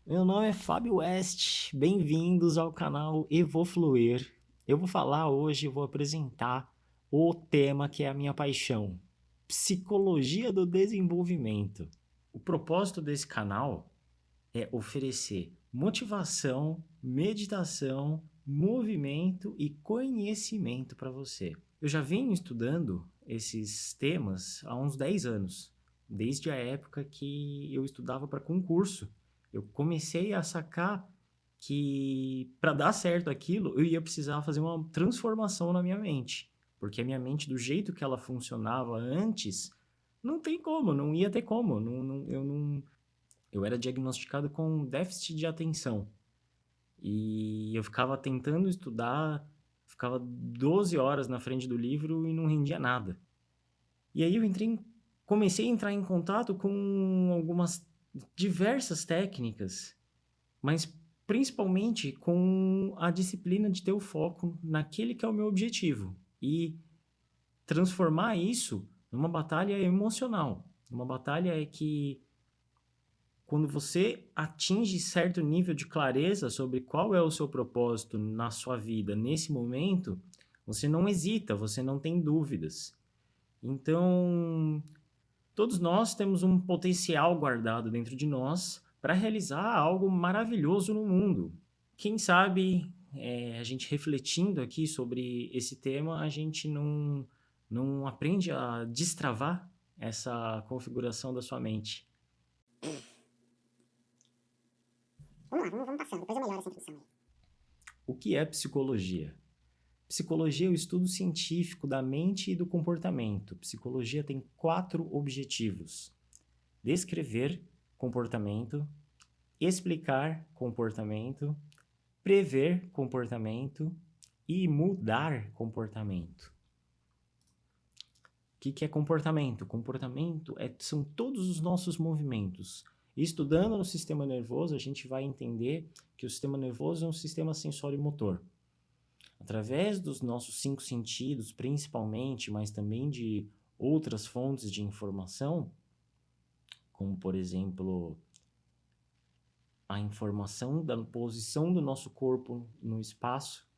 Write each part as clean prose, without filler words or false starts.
Meu nome é Fábio West, bem-vindos ao canal Evofluir. Eu vou falar hoje, vou apresentar o tema que é a minha paixão, psicologia do desenvolvimento. O propósito desse canal é oferecer motivação, meditação, movimento e conhecimento para você. Eu já venho estudando esses temas há uns 10 anos, desde a época que eu estudava para concurso. Eu comecei a sacar que para dar certo aquilo, eu ia precisar fazer uma transformação na minha mente, porque a minha mente, do jeito que ela funcionava antes, não tem como, não ia ter como, eu era diagnosticado com déficit de atenção. E eu ficava tentando estudar, ficava 12 horas na frente do livro e não rendia nada. E aí comecei a entrar em contato com algumas diversas técnicas, mas principalmente com a disciplina de ter o foco naquele que é o meu objetivo e transformar isso numa batalha emocional, uma batalha que quando você atinge certo nível de clareza sobre qual é o seu propósito na sua vida nesse momento, você não hesita, você não tem dúvidas. Então, todos nós temos um potencial guardado dentro de nós para realizar algo maravilhoso no mundo. Quem sabe, a gente refletindo aqui sobre esse tema, a gente não aprende a destravar essa configuração da sua mente. Vamos passando, depois eu melhoro essa introdução aí. O que é psicologia? Psicologia é o estudo científico da mente e do comportamento. Psicologia tem 4 objetivos: descrever comportamento, explicar comportamento, prever comportamento e mudar comportamento. O que é comportamento? Comportamento são todos os nossos movimentos. Estudando no sistema nervoso, a gente vai entender que o sistema nervoso é um sistema sensório-motor. Através dos nossos 5 sentidos, principalmente, mas também de outras fontes de informação, como por exemplo a informação da posição do nosso corpo no espaço,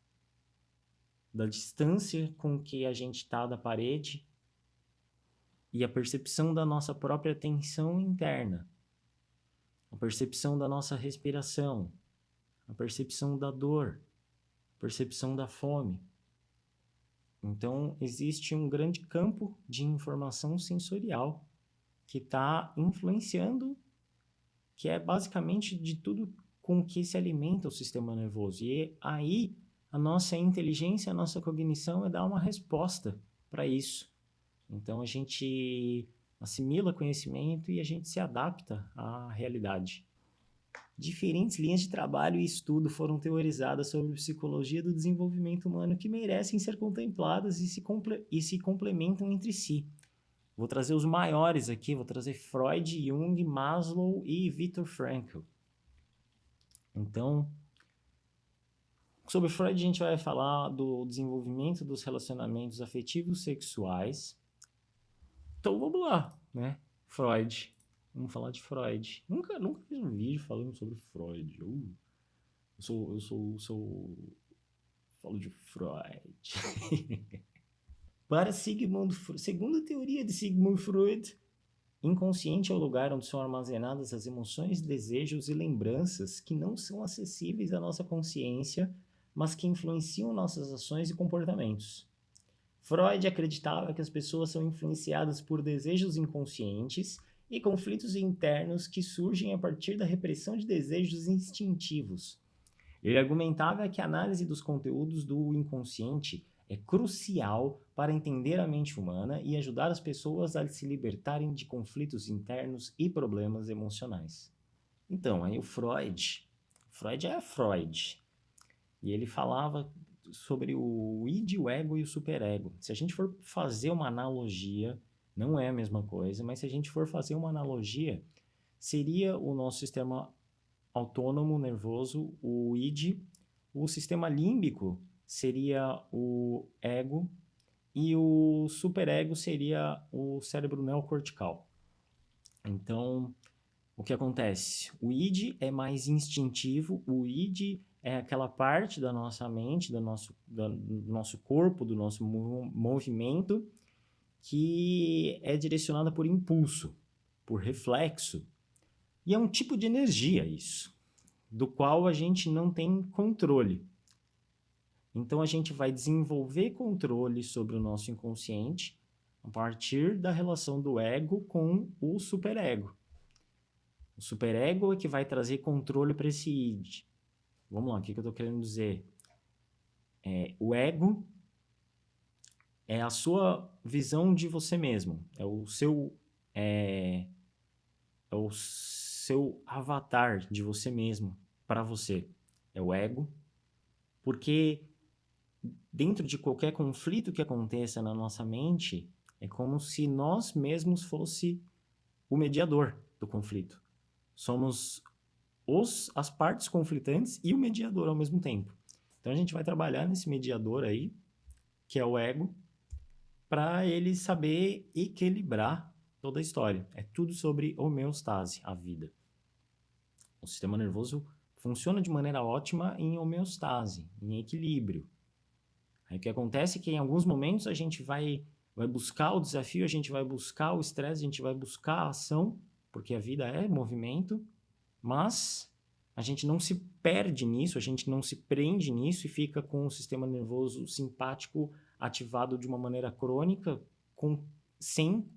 da distância com que a gente está da parede e a percepção da nossa própria tensão interna, a percepção da nossa respiração, a percepção da dor, a percepção da fome. Então, existe um grande campo de informação sensorial que está influenciando, que é basicamente de tudo com que se alimenta o sistema nervoso. E aí, a nossa inteligência, a nossa cognição é dar uma resposta para isso. Então, a gente assimila conhecimento e a gente se adapta à realidade. Diferentes linhas de trabalho e estudo foram teorizadas sobre psicologia do desenvolvimento humano que merecem ser contempladas e se complementam entre si. Vou trazer os maiores aqui, vou trazer Freud, Jung, Maslow e Viktor Frankl. Então, sobre Freud a gente vai falar do desenvolvimento dos relacionamentos afetivos sexuais. Então vamos lá, né? Freud. Vamos falar de Freud. Nunca fiz um vídeo falando sobre Freud. Falo de Freud. Para segundo a teoria de Sigmund Freud, inconsciente é o lugar onde são armazenadas as emoções, desejos e lembranças que não são acessíveis à nossa consciência, mas que influenciam nossas ações e comportamentos. Freud acreditava que as pessoas são influenciadas por desejos inconscientes e conflitos internos que surgem a partir da repressão de desejos instintivos. Ele argumentava que a análise dos conteúdos do inconsciente é crucial para entender a mente humana e ajudar as pessoas a se libertarem de conflitos internos e problemas emocionais. Então, aí Freud é Freud, e ele falava sobre o id, o ego e o superego. Se a gente for fazer uma analogia, não é a mesma coisa, mas se a gente for fazer uma analogia, seria o nosso sistema autônomo nervoso, o id, o sistema límbico seria o ego e o superego seria o cérebro neocortical. Então, o que acontece? O id é mais instintivo, o id é aquela parte da nossa mente, do nosso corpo, do nosso movimento, que é direcionada por impulso, por reflexo. E é um tipo de energia isso, do qual a gente não tem controle. Então a gente vai desenvolver controle sobre o nosso inconsciente a partir da relação do ego com o superego. O superego é que vai trazer controle para esse id. Vamos lá, o que eu estou querendo dizer? O ego é a sua visão de você mesmo, é o seu avatar de você mesmo para você. É o ego, porque dentro de qualquer conflito que aconteça na nossa mente, é como se nós mesmos fosse o mediador do conflito. Somos as partes conflitantes e o mediador ao mesmo tempo. Então a gente vai trabalhar nesse mediador aí, que é o ego, para ele saber equilibrar toda a história. É tudo sobre homeostase, a vida. O sistema nervoso funciona de maneira ótima em homeostase, em equilíbrio. Aí o que acontece é que em alguns momentos a gente vai buscar o desafio, a gente vai buscar o estresse, a gente vai buscar a ação, porque a vida é movimento, mas a gente não se perde nisso, a gente não se prende nisso e fica com o sistema nervoso simpático ativado de uma maneira crônica, sem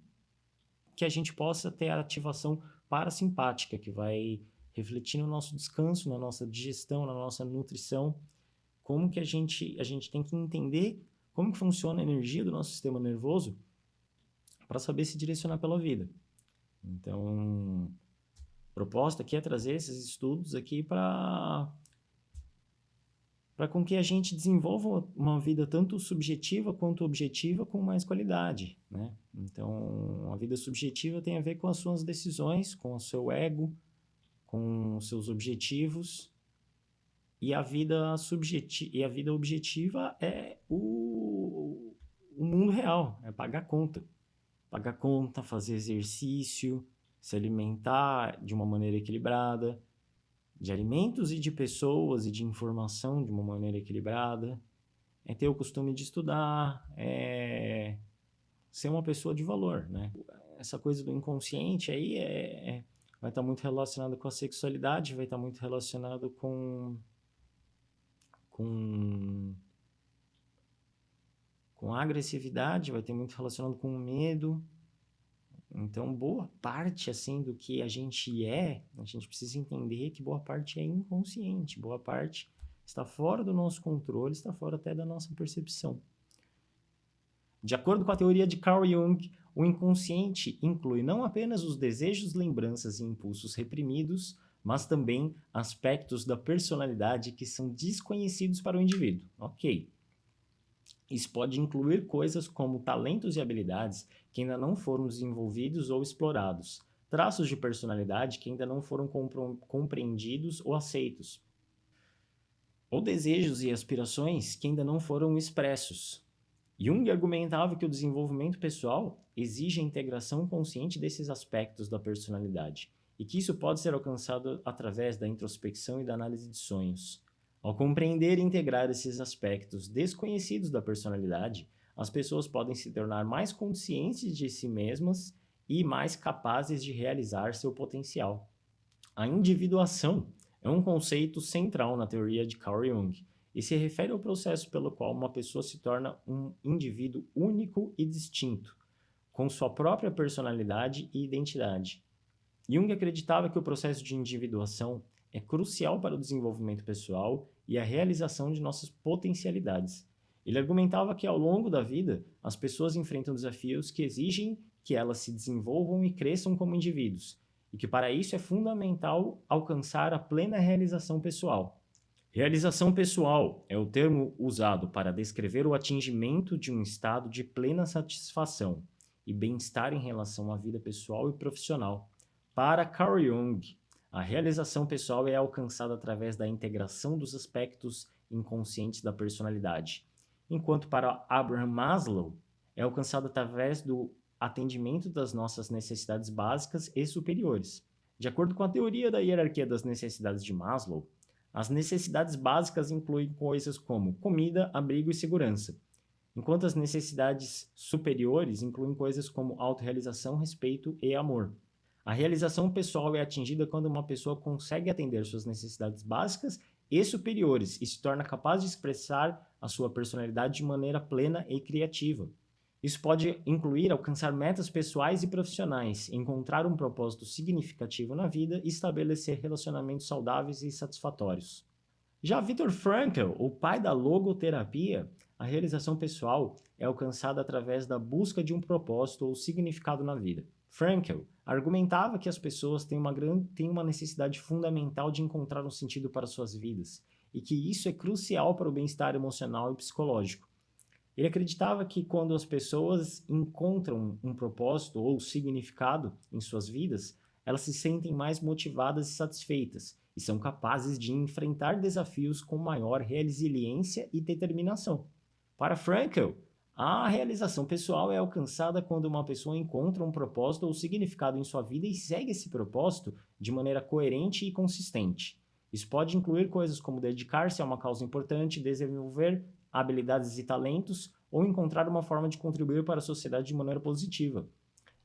que a gente possa ter a ativação parasimpática, que vai refletir no nosso descanso, na nossa digestão, na nossa nutrição. Como que a gente tem que entender como que funciona a energia do nosso sistema nervoso para saber se direcionar pela vida. Então, a proposta aqui é trazer esses estudos aqui para com que a gente desenvolva uma vida tanto subjetiva quanto objetiva com mais qualidade, né? Então, a vida subjetiva tem a ver com as suas decisões, com o seu ego, com os seus objetivos, e a vida objetiva é o mundo real, é pagar conta. Pagar conta, fazer exercício, se alimentar de uma maneira equilibrada, de alimentos e de pessoas e de informação de uma maneira equilibrada, é ter o costume de estudar, é ser uma pessoa de valor, né? Essa coisa do inconsciente aí vai estar muito relacionado com a sexualidade, vai estar muito relacionado com a agressividade, vai ter muito relacionado com o medo. Então, boa parte, assim, do que a gente precisa entender que boa parte é inconsciente, boa parte está fora do nosso controle, está fora até da nossa percepção. De acordo com a teoria de Carl Jung, o inconsciente inclui não apenas os desejos, lembranças e impulsos reprimidos, mas também aspectos da personalidade que são desconhecidos para o indivíduo. Ok. Isso pode incluir coisas como talentos e habilidades que ainda não foram desenvolvidos ou explorados, traços de personalidade que ainda não foram compreendidos ou aceitos, ou desejos e aspirações que ainda não foram expressos. Jung argumentava que o desenvolvimento pessoal exige a integração consciente desses aspectos da personalidade, e que isso pode ser alcançado através da introspecção e da análise de sonhos. Ao compreender e integrar esses aspectos desconhecidos da personalidade, as pessoas podem se tornar mais conscientes de si mesmas e mais capazes de realizar seu potencial. A individuação é um conceito central na teoria de Carl Jung e se refere ao processo pelo qual uma pessoa se torna um indivíduo único e distinto, com sua própria personalidade e identidade. Jung acreditava que o processo de individuação é crucial para o desenvolvimento pessoal e a realização de nossas potencialidades. Ele argumentava que ao longo da vida, as pessoas enfrentam desafios que exigem que elas se desenvolvam e cresçam como indivíduos, e que para isso é fundamental alcançar a plena realização pessoal. Realização pessoal é o termo usado para descrever o atingimento de um estado de plena satisfação e bem-estar em relação à vida pessoal e profissional. Para Carl Jung, a realização pessoal é alcançada através da integração dos aspectos inconscientes da personalidade, enquanto para Abraham Maslow é alcançada através do atendimento das nossas necessidades básicas e superiores. De acordo com a teoria da hierarquia das necessidades de Maslow, as necessidades básicas incluem coisas como comida, abrigo e segurança, enquanto as necessidades superiores incluem coisas como autorrealização, respeito e amor. A realização pessoal é atingida quando uma pessoa consegue atender suas necessidades básicas e superiores e se torna capaz de expressar a sua personalidade de maneira plena e criativa. Isso pode incluir alcançar metas pessoais e profissionais, encontrar um propósito significativo na vida e estabelecer relacionamentos saudáveis e satisfatórios. Já Viktor Frankl, o pai da logoterapia, a realização pessoal é alcançada através da busca de um propósito ou significado na vida. Frankl argumentava que as pessoas têm uma necessidade fundamental de encontrar um sentido para suas vidas e que isso é crucial para o bem-estar emocional e psicológico. Ele acreditava que quando as pessoas encontram um propósito ou significado em suas vidas, elas se sentem mais motivadas e satisfeitas e são capazes de enfrentar desafios com maior resiliência e determinação. Para Frankl, a realização pessoal é alcançada quando uma pessoa encontra um propósito ou significado em sua vida e segue esse propósito de maneira coerente e consistente. Isso pode incluir coisas como dedicar-se a uma causa importante, desenvolver habilidades e talentos ou encontrar uma forma de contribuir para a sociedade de maneira positiva.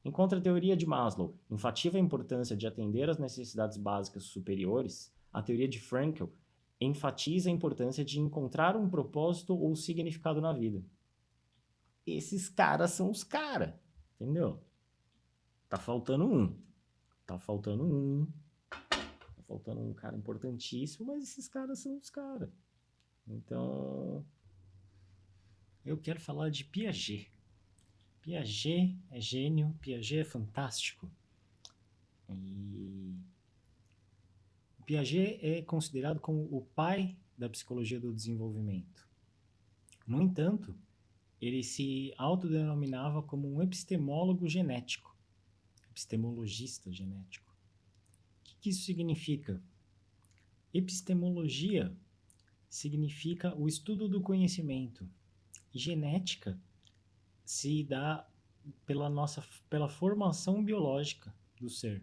Enquanto a teoria de Maslow enfatiza a importância de atender às necessidades básicas superiores, a teoria de Frankl enfatiza a importância de encontrar um propósito ou significado na vida. Esses caras são os caras, entendeu? Tá faltando um. Tá faltando um cara importantíssimo, mas esses caras são os caras. Então, eu quero falar de Piaget. Piaget é gênio, Piaget é fantástico. E Piaget é considerado como o pai da psicologia do desenvolvimento. No entanto, ele se autodenominava como um epistemólogo genético, epistemologista genético. O que isso significa? Epistemologia significa o estudo do conhecimento. E genética se dá pela formação biológica do ser.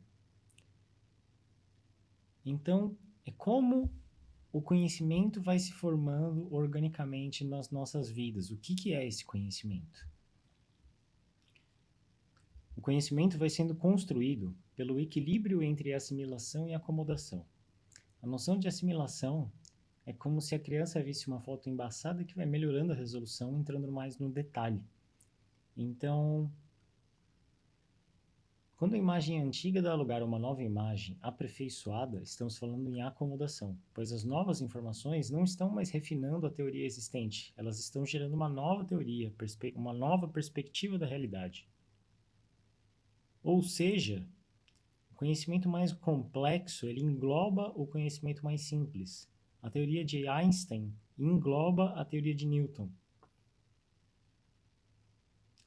Então, é como o conhecimento vai se formando organicamente nas nossas vidas. O que é esse conhecimento? O conhecimento vai sendo construído pelo equilíbrio entre assimilação e acomodação. A noção de assimilação é como se a criança visse uma foto embaçada que vai melhorando a resolução, entrando mais no detalhe. Então, quando a imagem antiga dá lugar a uma nova imagem aperfeiçoada, estamos falando em acomodação, pois as novas informações não estão mais refinando a teoria existente, elas estão gerando uma nova teoria, uma nova perspectiva da realidade. Ou seja, o conhecimento mais complexo, ele engloba o conhecimento mais simples. A teoria de Einstein engloba a teoria de Newton,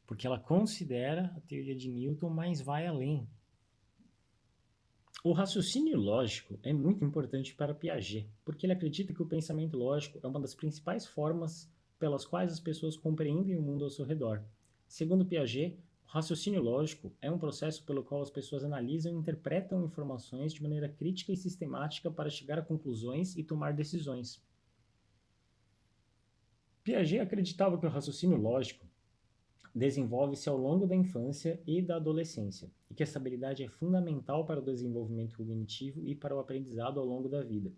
porque ela considera a teoria de Newton, mas vai além. O raciocínio lógico é muito importante para Piaget, porque ele acredita que o pensamento lógico é uma das principais formas pelas quais as pessoas compreendem o mundo ao seu redor. Segundo Piaget, o raciocínio lógico é um processo pelo qual as pessoas analisam e interpretam informações de maneira crítica e sistemática para chegar a conclusões e tomar decisões. Piaget acreditava que o raciocínio lógico desenvolve-se ao longo da infância e da adolescência, e que essa habilidade é fundamental para o desenvolvimento cognitivo e para o aprendizado ao longo da vida.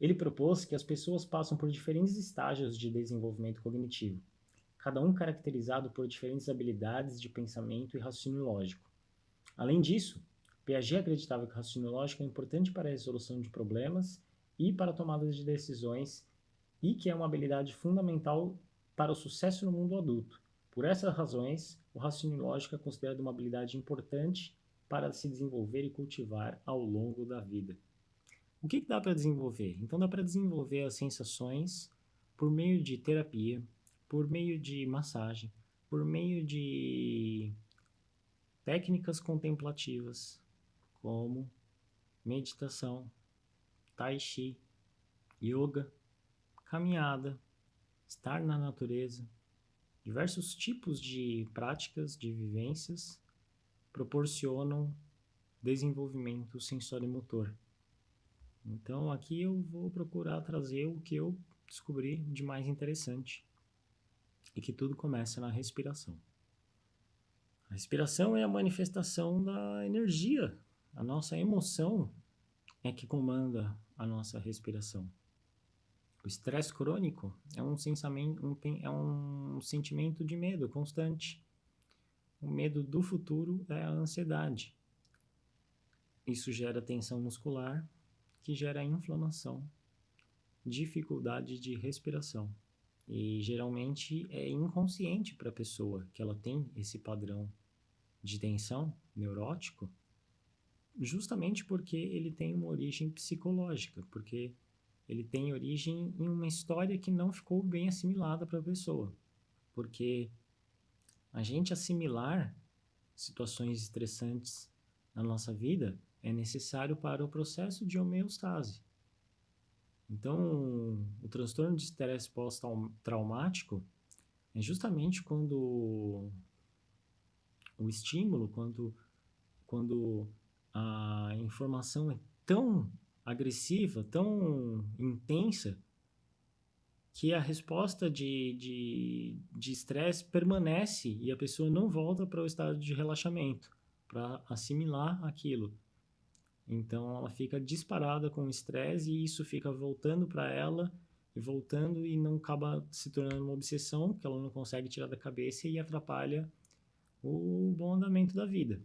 Ele propôs que as pessoas passam por diferentes estágios de desenvolvimento cognitivo, cada um caracterizado por diferentes habilidades de pensamento e raciocínio lógico. Além disso, Piaget acreditava que o raciocínio lógico é importante para a resolução de problemas e para a tomada de decisões, e que é uma habilidade fundamental para o sucesso no mundo adulto. Por essas razões, o raciocínio lógico é considerado uma habilidade importante para se desenvolver e cultivar ao longo da vida. O que dá para desenvolver? Então dá para desenvolver as sensações por meio de terapia, por meio de massagem, por meio de técnicas contemplativas, como meditação, tai chi, yoga, caminhada, estar na natureza. Diversos tipos de práticas, de vivências, proporcionam desenvolvimento sensório-motor. Então, aqui eu vou procurar trazer o que eu descobri de mais interessante e que tudo começa na respiração. A respiração é a manifestação da energia. A nossa emoção é que comanda a nossa respiração. O estresse crônico é um sentimento de medo constante. O medo do futuro é a ansiedade. Isso gera tensão muscular, que gera inflamação, dificuldade de respiração. E geralmente é inconsciente para a pessoa que ela tem esse padrão de tensão neurótico, justamente porque ele tem uma origem psicológica, porque ele tem origem em uma história que não ficou bem assimilada para a pessoa. Porque a gente assimilar situações estressantes na nossa vida é necessário para o processo de homeostase. Então, o transtorno de estresse pós-traumático é justamente quando o estímulo, quando a informação é tão agressiva, tão intensa, que a resposta de estresse permanece e a pessoa não volta para o estado de relaxamento, para assimilar aquilo. Então, ela fica disparada com o estresse e isso fica voltando para ela e voltando e não acaba se tornando uma obsessão que ela não consegue tirar da cabeça e atrapalha o bom andamento da vida.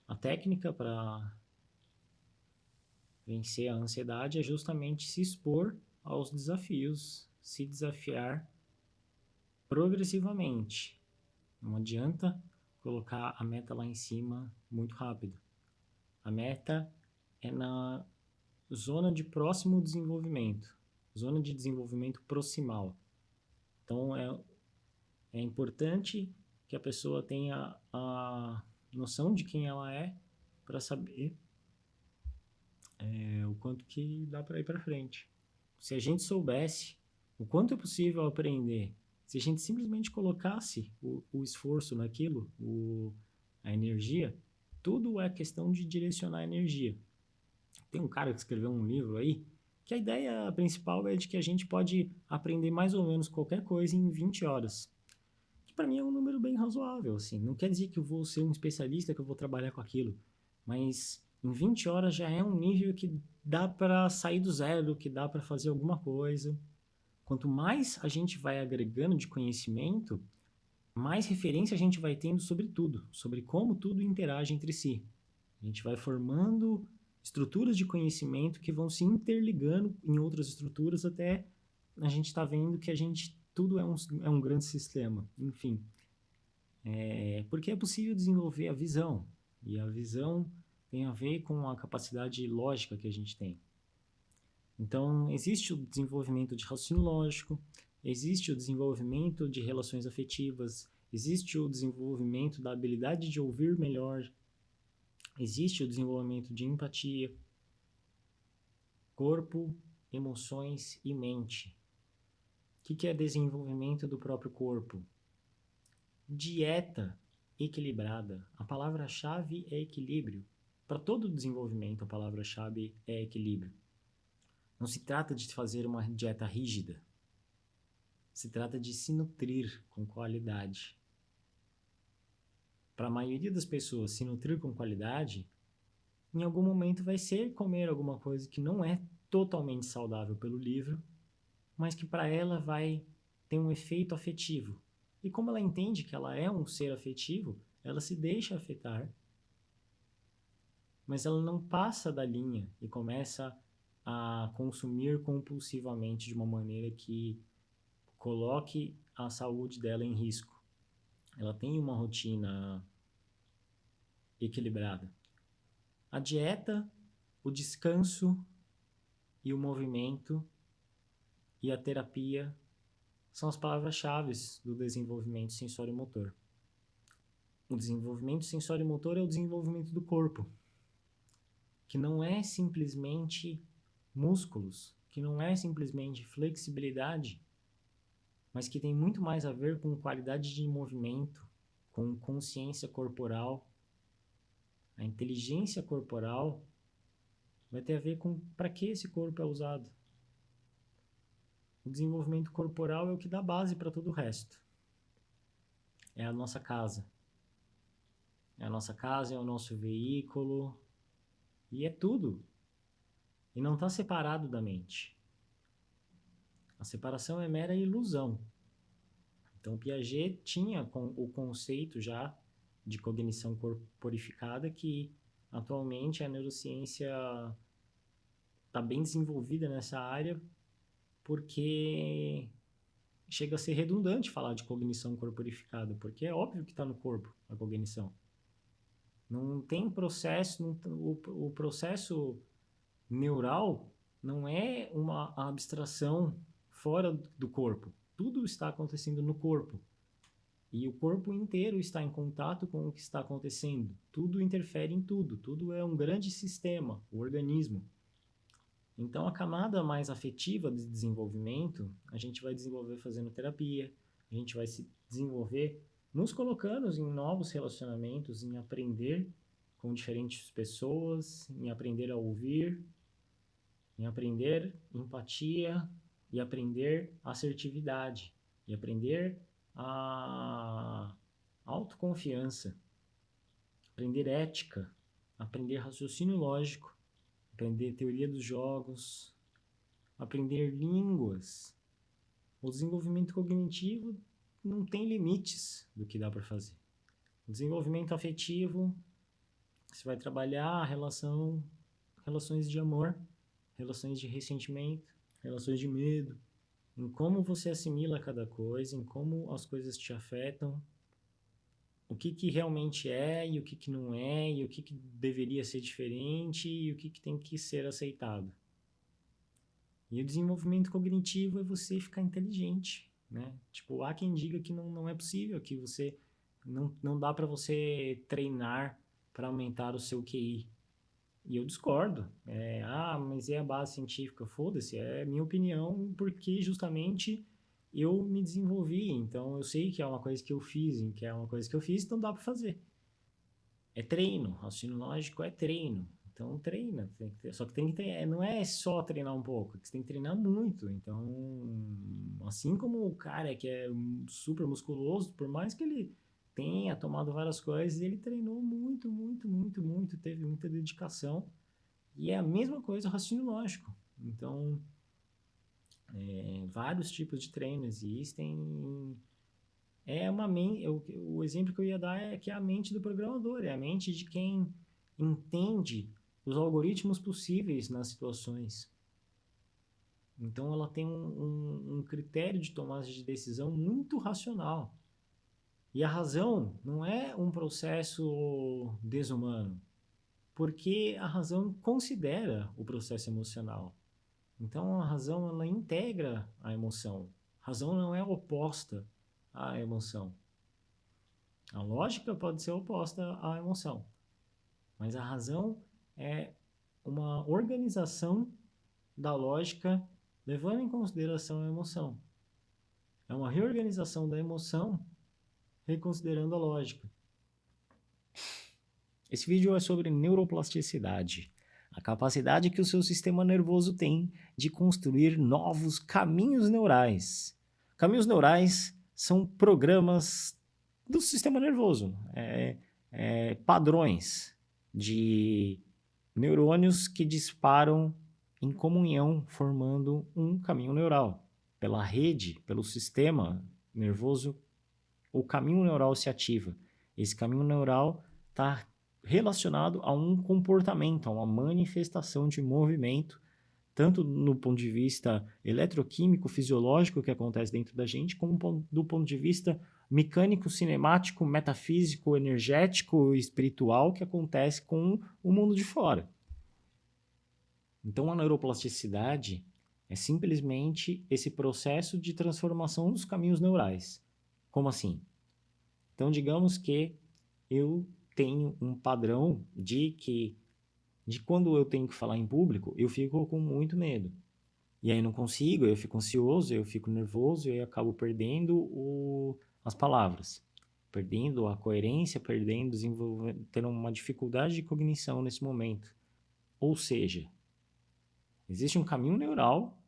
A técnica para vencer a ansiedade é justamente se expor aos desafios, se desafiar progressivamente. Não adianta colocar a meta lá em cima muito rápido. A meta é na zona de próximo desenvolvimento, zona de desenvolvimento proximal. Então, é importante que a pessoa tenha a noção de quem ela é para saber o quanto que dá para ir para frente. Se a gente soubesse o quanto é possível aprender, se a gente simplesmente colocasse o esforço naquilo, a energia, tudo é questão de direcionar a energia. Tem um cara que escreveu um livro aí, que a ideia principal é de que a gente pode aprender mais ou menos qualquer coisa em 20 horas. Que para mim é um número bem razoável, assim. Não quer dizer que eu vou ser um especialista, que eu vou trabalhar com aquilo, mas em 20 horas já é um nível que dá para sair do zero, que dá para fazer alguma coisa. Quanto mais a gente vai agregando de conhecimento, mais referência a gente vai tendo sobre tudo, sobre como tudo interage entre si. A gente vai formando estruturas de conhecimento que vão se interligando em outras estruturas até a gente estar vendo que tudo é um grande sistema. Enfim, porque é possível desenvolver a visão, e a visão tem a ver com a capacidade lógica que a gente tem. Então, existe o desenvolvimento de raciocínio lógico, existe o desenvolvimento de relações afetivas, existe o desenvolvimento da habilidade de ouvir melhor, existe o desenvolvimento de empatia, corpo, emoções e mente. O que é desenvolvimento do próprio corpo? Dieta equilibrada. A palavra-chave é equilíbrio. Para todo desenvolvimento, a palavra-chave é equilíbrio. Não se trata de fazer uma dieta rígida. Se trata de se nutrir com qualidade. Para a maioria das pessoas, se nutrir com qualidade, em algum momento vai ser comer alguma coisa que não é totalmente saudável pelo livro, mas que para ela vai ter um efeito afetivo. E como ela entende que ela é um ser afetivo, ela se deixa afetar, mas ela não passa da linha e começa a consumir compulsivamente de uma maneira que coloque a saúde dela em risco. Ela tem uma rotina equilibrada. A dieta, o descanso e o movimento e a terapia são as palavras-chave do desenvolvimento sensório-motor. O desenvolvimento sensório-motor é o desenvolvimento do corpo, que não é simplesmente músculos, que não é simplesmente flexibilidade, mas que tem muito mais a ver com qualidade de movimento, com consciência corporal, A inteligência corporal vai ter a ver com para que esse corpo é usado. O desenvolvimento corporal é o que dá base para todo o resto. É a nossa casa. É a nossa casa, é o nosso veículo. E é tudo. E não está separado da mente. A separação é mera ilusão. Então, Piaget tinha o conceito já de cognição corporificada que atualmente a neurociência está bem desenvolvida nessa área porque chega a ser redundante falar de cognição corporificada, porque é óbvio que está no corpo a cognição. Não tem processo, o processo neural não é uma abstração fora do corpo. Tudo está acontecendo no corpo. E o corpo inteiro está em contato com o que está acontecendo. Tudo interfere em tudo. Tudo é um grande sistema, o organismo. Então, a camada mais afetiva de desenvolvimento, a gente vai desenvolver fazendo terapia, a gente vai se desenvolver nos colocando em novos relacionamentos, em aprender com diferentes pessoas, em aprender a ouvir, em aprender empatia e aprender assertividade, e aprender a autoconfiança, aprender ética, aprender raciocínio lógico, aprender teoria dos jogos, aprender línguas. O desenvolvimento cognitivo não tem limites do que dá para fazer. O desenvolvimento afetivo, você vai trabalhar a relações de amor, relações de ressentimento, relações de medo, em como você assimila cada coisa, em como as coisas te afetam, o que realmente é e o que não é, e o que deveria ser diferente e o que tem que ser aceitado. E o desenvolvimento cognitivo é você ficar inteligente, né? Tipo, há quem diga que não é possível, que você não dá para você treinar para aumentar o seu QI. E eu discordo. Mas é a base científica. Foda-se, é minha opinião, porque justamente eu me desenvolvi. Então, eu sei que é uma coisa que eu fiz, então dá para fazer. É treino. Raciocínio lógico é treino. Então, treina. Só que tem que treinar. Não é só treinar um pouco, você tem que treinar muito. Então, assim como o cara que é super musculoso, por mais que ele tenha tomado várias coisas, ele treinou muito, teve muita dedicação. E é a mesma coisa o raciocínio lógico. Então, vários tipos de treino existem. O exemplo que eu ia dar é que é a mente do programador, é a mente de quem entende os algoritmos possíveis nas situações. Então, ela tem um critério de tomada de decisão muito racional. E a razão não é um processo desumano, porque a razão considera o processo emocional. Então, a razão ela integra a emoção. A razão não é oposta à emoção. A lógica pode ser oposta à emoção, mas a razão é uma organização da lógica levando em consideração a emoção. É uma reorganização da emoção reconsiderando a lógica. Esse vídeo é sobre neuroplasticidade, a capacidade que o seu sistema nervoso tem de construir novos caminhos neurais. Caminhos neurais são programas do sistema nervoso, padrões de neurônios que disparam em comunhão, formando um caminho neural. Pela rede, pelo sistema nervoso, o caminho neural se ativa. Esse caminho neural está relacionado a um comportamento, a uma manifestação de movimento, tanto no ponto de vista eletroquímico, fisiológico que acontece dentro da gente, como do ponto de vista mecânico, cinemático, metafísico, energético e espiritual que acontece com o mundo de fora. Então, a neuroplasticidade é simplesmente esse processo de transformação dos caminhos neurais. Como assim? Então, digamos que eu tenho um padrão de quando eu tenho que falar em público, eu fico com muito medo. E aí não consigo, eu fico ansioso, eu fico nervoso e aí eu acabo perdendo as palavras. perdendo a coerência, tendo uma dificuldade de cognição nesse momento. Ou seja, existe um caminho neural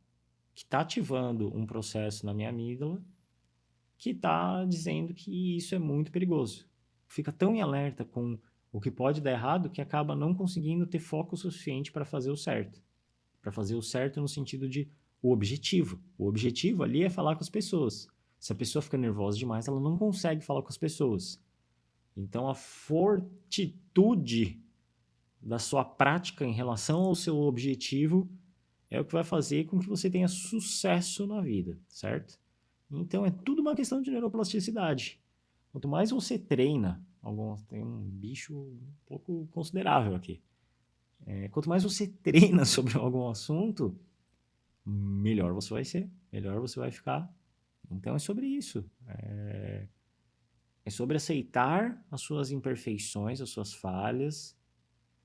que está ativando um processo na minha amígdala que está dizendo que isso é muito perigoso. Fica tão em alerta com o que pode dar errado que acaba não conseguindo ter foco suficiente para fazer o certo. Para fazer o certo no sentido de o objetivo. O objetivo ali é falar com as pessoas. Se a pessoa fica nervosa demais, ela não consegue falar com as pessoas. Então, a fortitude da sua prática em relação ao seu objetivo é o que vai fazer com que você tenha sucesso na vida, certo? Então, é tudo uma questão de neuroplasticidade. Quanto mais você treina, tem um bicho um pouco considerável aqui. Quanto mais você treina sobre algum assunto, melhor você vai ser, melhor você vai ficar. Então é sobre isso. É sobre aceitar as suas imperfeições, as suas falhas,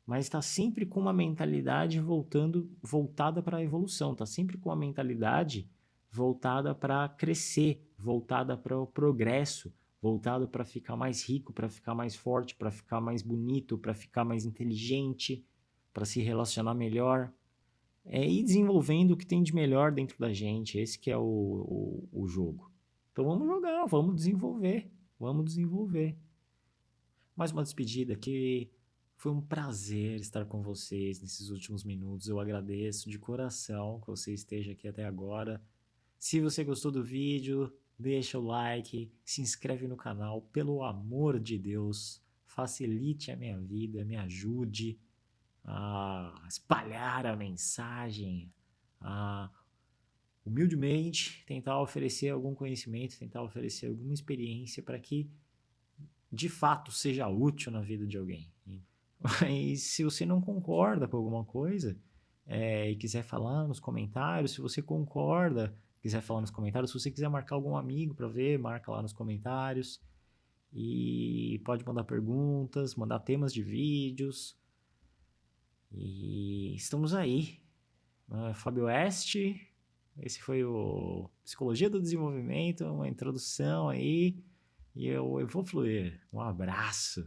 mas está sempre com uma mentalidade voltada para a evolução, está sempre com uma mentalidade voltada para crescer, voltada para o progresso, voltada para ficar mais rico, para ficar mais forte, para ficar mais bonito, para ficar mais inteligente, para se relacionar melhor. Ir desenvolvendo o que tem de melhor dentro da gente. Esse que é o jogo. Então vamos jogar, vamos desenvolver. Mais uma despedida aqui. Foi um prazer estar com vocês nesses últimos minutos. Eu agradeço de coração que você esteja aqui até agora. Se você gostou do vídeo, deixa o like, se inscreve no canal, pelo amor de Deus. Facilite a minha vida, me ajude a espalhar a mensagem, a humildemente tentar oferecer algum conhecimento, tentar oferecer alguma experiência para que de fato seja útil na vida de alguém. Mas se você não concorda com alguma coisa e quiser falar nos comentários, se você concorda, quiser falar nos comentários, se você quiser marcar algum amigo para ver, marca lá nos comentários. E pode mandar perguntas, mandar temas de vídeos. E estamos aí. Fábio Oeste, esse foi o Psicologia do Desenvolvimento, uma introdução aí. E eu vou fluir. Um abraço.